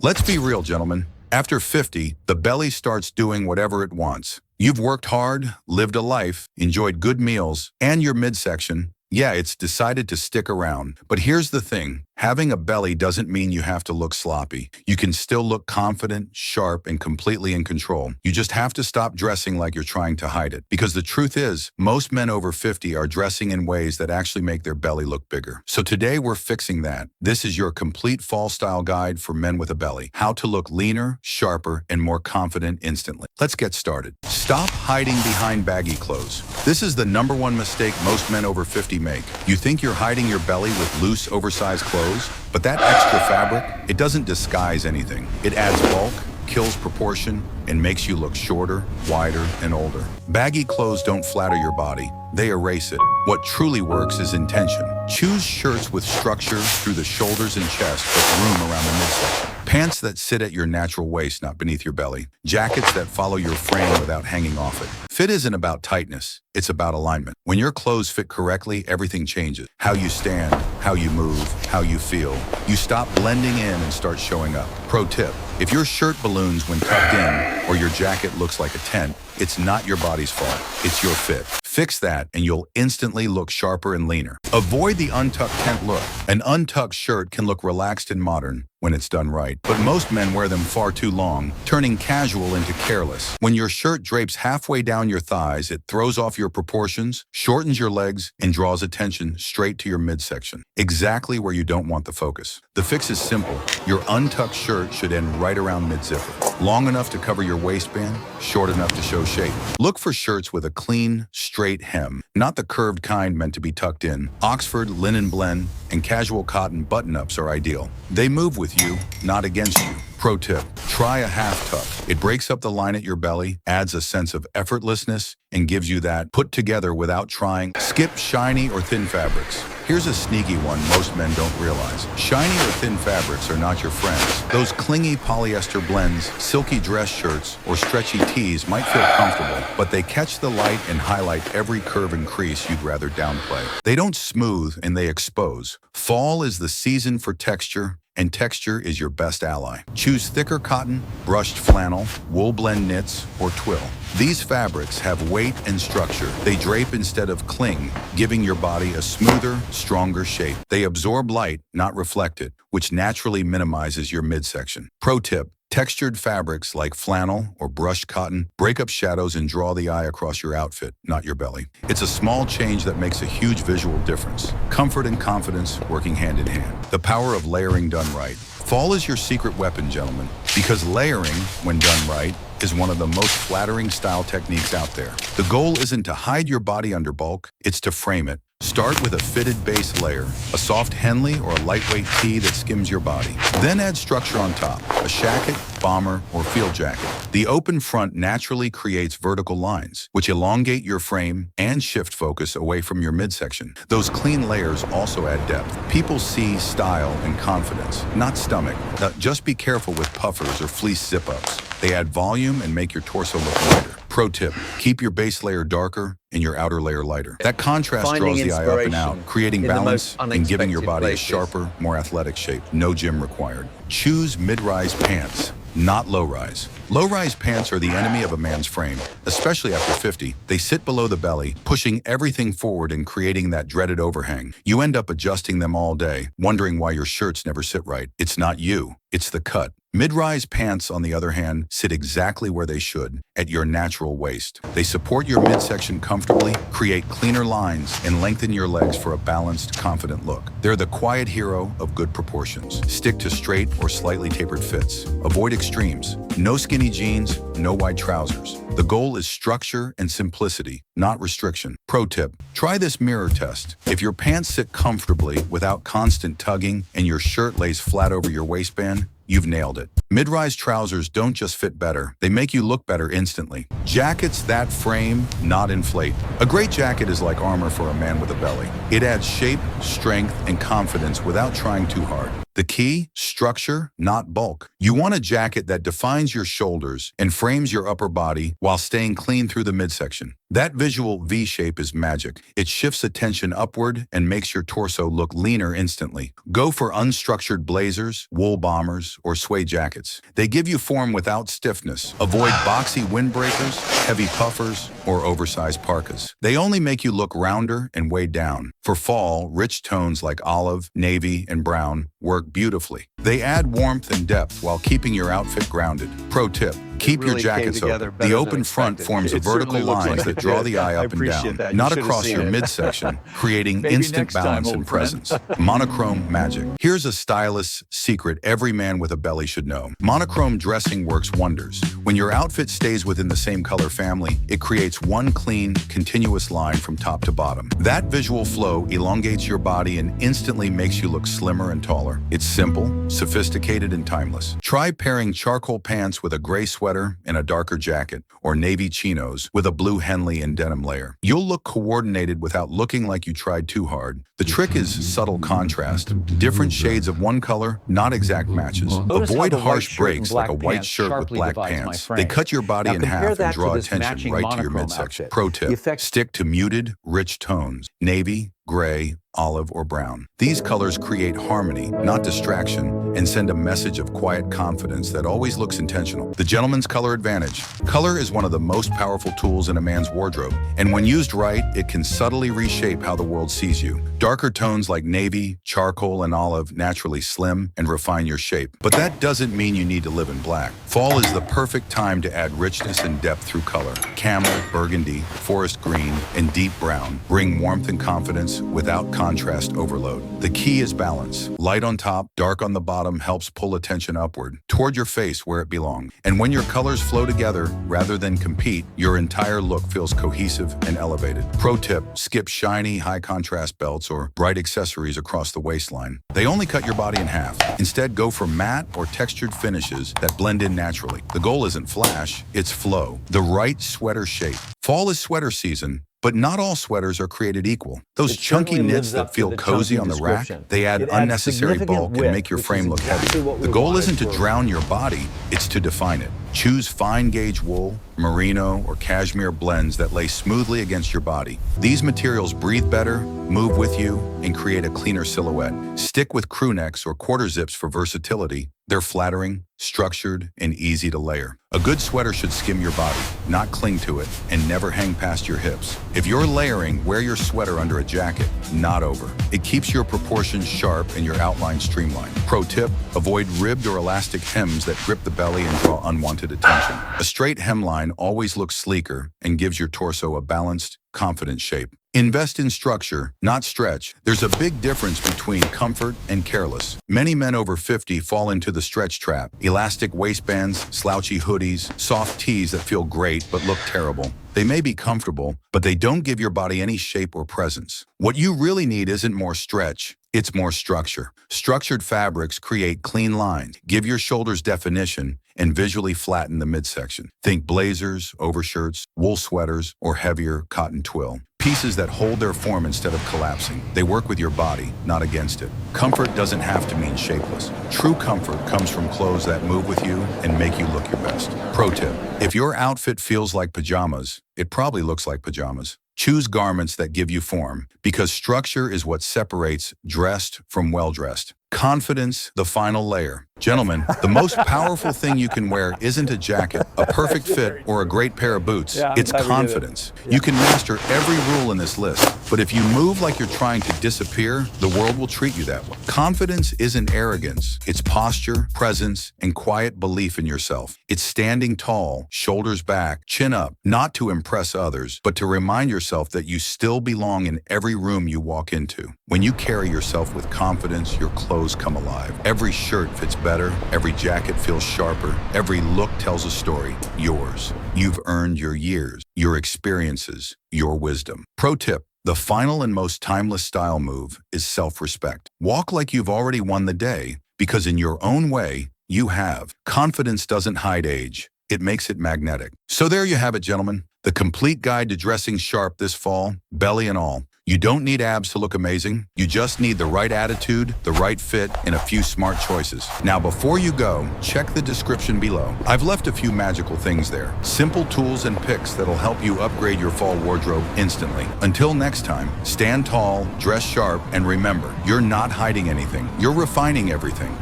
Let's be real, gentlemen. After 50, the belly starts doing whatever it wants. You've worked hard, lived a life, enjoyed good meals, and your midsection, yeah, it's decided to stick around. But here's the thing. Having a belly doesn't mean you have to look sloppy. You can still look confident, sharp, and completely in control. You just have to stop dressing like you're trying to hide it. Because the truth is, most men over 50 are dressing in ways that actually make their belly look bigger. So today we're fixing that. This is your complete fall style guide for men with a belly. How to look leaner, sharper, and more confident instantly. Let's get started. Stop hiding behind baggy clothes. This is the #1 mistake most men over 50 make. You think you're hiding your belly with loose, oversized clothes, but that extra fabric, it doesn't disguise anything. It adds bulk, kills proportion, and makes you look shorter, wider, and older. Baggy clothes don't flatter your body. They erase it. What truly works is intention. Choose shirts with structure through the shoulders and chest, but room around the midsection. Pants that sit at your natural waist, not beneath your belly. Jackets that follow your frame without hanging off it. Fit isn't about tightness, it's about alignment. When your clothes fit correctly, everything changes. How you stand, how you move, how you feel. You stop blending in and start showing up. Pro tip, if your shirt balloons when tucked in, or your jacket looks like a tent, it's not your body's fault, it's your fit. Fix that and you'll instantly look sharper and leaner. Avoid the untucked tent look. An untucked shirt can look relaxed and modern when it's done right, but most men wear them far too long, turning casual into careless. When your shirt drapes halfway down your thighs, it throws off your proportions, shortens your legs, and draws attention straight to your midsection, exactly where you don't want the focus. The fix is simple. Your untucked shirt should end right around mid-zipper, long enough to cover your waistband, short enough to show shape. Look for shirts with a clean, straight hem, not the curved kind meant to be tucked in. Oxford, linen blend, and casual cotton button-ups are ideal. They move with you, not against you. Pro tip, try a half tuck. It breaks up the line at your belly, adds a sense of effortlessness, and gives you that put together without trying. Skip shiny or thin fabrics. Here's a sneaky one most men don't realize. Shiny or thin fabrics are not your friends. Those clingy polyester blends, silky dress shirts, or stretchy tees might feel comfortable, but they catch the light and highlight every curve and crease you'd rather downplay. They don't smooth and they expose. Fall is the season for texture, and texture is your best ally. Choose thicker cotton, brushed flannel, wool blend knits, or twill. These fabrics have weight and structure. They drape instead of cling, giving your body a smoother, stronger shape. They absorb light, not reflect it, which naturally minimizes your midsection. Pro tip, textured fabrics like flannel or brushed cotton break up shadows and draw the eye across your outfit, not your belly. It's a small change that makes a huge visual difference. Comfort and confidence working hand in hand. The power of layering done right. Fall is your secret weapon, gentlemen, because layering, when done right, is one of the most flattering style techniques out there. The goal isn't to hide your body under bulk, it's to frame it. Start with a fitted base layer, a soft Henley or a lightweight tee that skims your body. Then add structure on top, a shacket, bomber, or field jacket. The open front naturally creates vertical lines, which elongate your frame and shift focus away from your midsection. Those clean layers also add depth. People see style and confidence, not stomach. Now, just be careful with puffers or fleece zip-ups. They add volume and make your torso look lighter. Pro tip, keep your base layer darker and your outer layer lighter. That contrast draws the eye up and out, creating balance and giving your body a sharper, more athletic shape. No gym required. Choose mid-rise pants, not low-rise. Low-rise pants are the enemy of a man's frame, especially after 50. They sit below the belly, pushing everything forward and creating that dreaded overhang. You end up adjusting them all day, wondering why your shirts never sit right. It's not you, it's the cut. Mid-rise pants, on the other hand, sit exactly where they should, at your natural waist. They support your midsection comfortably, create cleaner lines, and lengthen your legs for a balanced, confident look. They're the quiet hero of good proportions. Stick to straight or slightly tapered fits. Avoid extremes. No skinny jeans, no wide trousers. The goal is structure and simplicity, not restriction. Pro tip, try this mirror test. If your pants sit comfortably without constant tugging and your shirt lays flat over your waistband, you've nailed it. Mid-rise trousers don't just fit better, they make you look better instantly. Jackets that frame, not inflate. A great jacket is like armor for a man with a belly. It adds shape, strength, and confidence without trying too hard. The key? Structure, not bulk. You want a jacket that defines your shoulders and frames your upper body while staying clean through the midsection. That visual V shape is magic. It shifts attention upward and makes your torso look leaner instantly. Go for unstructured blazers, wool bombers, or suede jackets. They give you form without stiffness. Avoid boxy windbreakers, heavy puffers, or oversized parkas. They only make you look rounder and weighed down. For fall, rich tones like olive, navy, and brown work beautifully. They add warmth and depth while keeping your outfit grounded. Pro tip: keep your jackets open. The open front forms a vertical lines that draw the eye up and down, not across your midsection, creating instant balance and presence. Monochrome magic. Here's a stylist's secret every man with a belly should know. Monochrome dressing works wonders. When your outfit stays within the same color family, it creates one clean, continuous line from top to bottom. That visual flow elongates your body and instantly makes you look slimmer and taller. It's simple, sophisticated, and timeless. Try pairing charcoal pants with a gray sweater and a darker jacket, or navy chinos with a blue Henley and denim layer. You'll look coordinated without looking like you tried too hard. The trick is subtle contrast. Different shades of one color, not exact matches. Avoid harsh breaks like a white shirt with black pants. They cut your body in half and draw attention right to your midsection. Pro tip: stick to muted, rich tones. Navy, gray, olive, or brown. These colors create harmony, not distraction, and send a message of quiet confidence that always looks intentional. The gentleman's color advantage. Color is one of the most powerful tools in a man's wardrobe, and when used right, it can subtly reshape how the world sees you. Darker tones like navy, charcoal, and olive naturally slim and refine your shape. But that doesn't mean you need to live in black. Fall is the perfect time to add richness and depth through color. Camel, burgundy, forest green, and deep brown bring warmth and confidence without contrast overload. The key is balance. Light on top, dark on the bottom helps pull attention upward, toward your face where it belongs. And when your colors flow together rather than compete, your entire look feels cohesive and elevated. Pro tip: skip shiny, high contrast belts or bright accessories across the waistline. They only cut your body in half. Instead, go for matte or textured finishes that blend in naturally. The goal isn't flash, it's flow. The right sweater shape. Fall is sweater season, but not all sweaters are created equal. Those chunky knits that feel cozy on the rack, they add unnecessary bulk and make your frame look heavy. The goal isn't to drown your body, it's to define it. Choose fine gauge wool, merino, or cashmere blends that lay smoothly against your body. These materials breathe better, move with you, and create a cleaner silhouette. Stick with crew necks or quarter zips for versatility. They're flattering, structured, and easy to layer. A good sweater should skim your body, not cling to it, and never hang past your hips. If you're layering, wear your sweater under a jacket, not over. It keeps your proportions sharp and your outline streamlined. Pro tip: avoid ribbed or elastic hems that grip the belly and draw unwanted attention. A straight hemline always looks sleeker and gives your torso a balanced, confident shape. Invest in structure, not stretch. There's a big difference between comfort and careless. Many men over 50 fall into the stretch trap. Elastic waistbands, slouchy hoodies, soft tees that feel great but look terrible. They may be comfortable, but they don't give your body any shape or presence. What you really need isn't more stretch, it's more structure. Structured fabrics create clean lines, give your shoulders definition, and visually flatten the midsection. Think blazers, overshirts, wool sweaters, or heavier cotton twill. Pieces that hold their form instead of collapsing. They work with your body, not against it. Comfort doesn't have to mean shapeless. True comfort comes from clothes that move with you and make you look your best. Pro tip: if your outfit feels like pajamas, it probably looks like pajamas. Choose garments that give you form, because structure is what separates dressed from well-dressed. Confidence, the final layer. Gentlemen, the most powerful thing you can wear isn't a jacket, a perfect fit, or a great pair of boots. It's confidence. You can master every rule in this list, but if you move like you're trying to disappear, the world will treat you that way. Confidence isn't arrogance. It's posture, presence, and quiet belief in yourself. It's standing tall, shoulders back, chin up, not to impress others, but to remind yourself that you still belong in every room you walk into. When you carry yourself with confidence, your clothes come alive. Every shirt fits better, every jacket feels sharper, every look tells a story. Yours. You've earned your years, your experiences, your wisdom. Pro tip: the final and most timeless style move is self-respect. Walk like you've already won the day, because in your own way, you have. Confidence doesn't hide age. It makes it magnetic. So there you have it, gentlemen. The complete guide to dressing sharp this fall, belly and all. You don't need abs to look amazing. You just need the right attitude, the right fit, and a few smart choices. Now, before you go, check the description below. I've left a few magical things there. Simple tools and picks that'll help you upgrade your fall wardrobe instantly. Until next time, stand tall, dress sharp, and remember, you're not hiding anything. You're refining everything.